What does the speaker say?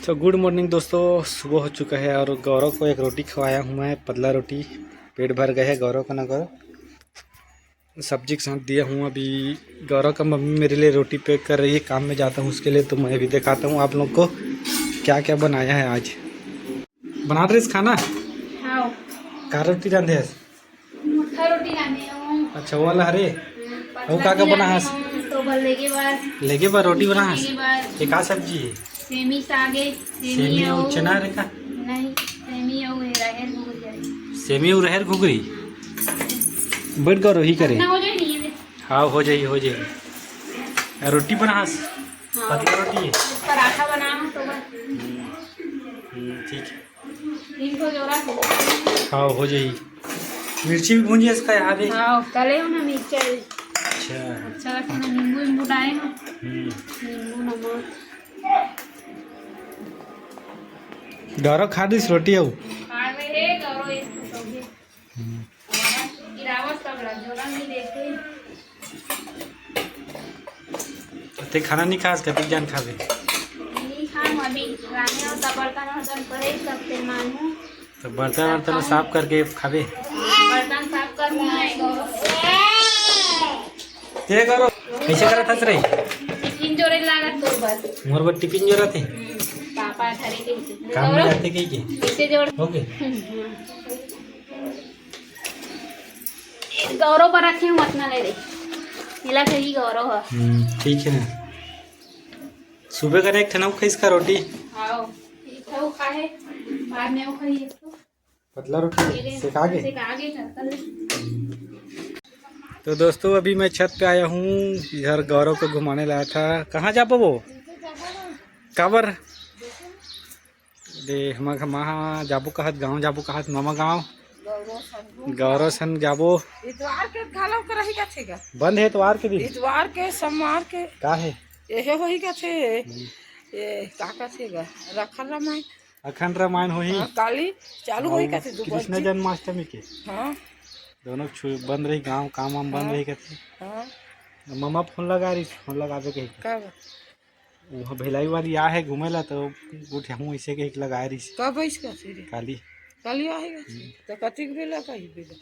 तो good morning दोस्तों, सुबह हो चुका है और गौरव को एक रोटी खवाया हूँ मैं, पतला रोटी। पेट भर गए है गौरव का। ना गौरव सब्जी के साथ दिया हूँ। अभी गौरव का मम्मी मेरे लिए रोटी पैक कर रही है, काम में जाता हूँ उसके लिए। तो मैं भी दिखाता हूँ आप लोग को क्या क्या बनाया है आज। बना रहे खाना? हाँ। का रोटी रांधे है? रोटी अच्छा, वो वाला हरे वो का बना है? तो लेगे बार रोटी बना है। ये का सब्जी है? सेमी सागे सेमी और चना रे का? नहीं, सेमी और रहेर घुगरी। सेमी और रहेर घुगरी। बैठ गौरव ही करे। हो जाए। हाँ हो जाइए। रोटी बना है? पतला रोटी है। पराठा बना है तो बस। ठीक है। इनको जोड़ा हाँ हो जाइए। मिर्ची भी भूंजी इसका याद है? हाँ, तले हो ना मिर्ची। अच्छा लगता है। नींबू डाले हो। नींबू नमक। गौरव खा दी रोटी हो? ते खाना नहीं खास कति जान खावे? तो बर्तन साफ करके खावे। बर्तन साफ करना है। ते गौरव कैसे करा था रे? टिफिन जोड़े लागत तो बस। मोर बट टिफिन जोड़ा थे। पापा थारे के काम में जाते कहीं के कैसे जोड़ ओके। गौरव पर रखे हूँ, मत ना ले दे। मिला कहीं गौरव है। ठीक है। सुबह का एक ठना खाई इसका रोटी। आओ वो खाए बाद में वो खाई तो पतला रोटी सिखा के। चल। तो दोस्तों अभी मैं छत पे आया हूँ। इधर गौरव को घुमाने लाया था। कहाँ जा वो काबर दे हम जाबो कहत, गाँव जाबो कहत, मामा गाँव गौरव सन जाबो। इतवार के घालो के रही का छेगा। बंद है इतवार के दिन? इतवार के सोमवार के का है एहे होई का छे। ये का छेगा रखल रामायण, अखंड रामायण होई। काली चालू होई का छे। कृष्ण जन्माष्टमी के हां दोनों बंद रही, गाँव काम वाम बंद रही कहते। हां मम्मा फोन लगा रही, फोन लगावे के कब वहाँ भिलाई वाली आ है घूमे ला। तो उठे हूँ ऐसे के लगा रही कब इसका छे काली। काली आएगा तो कति बेला का ही बेला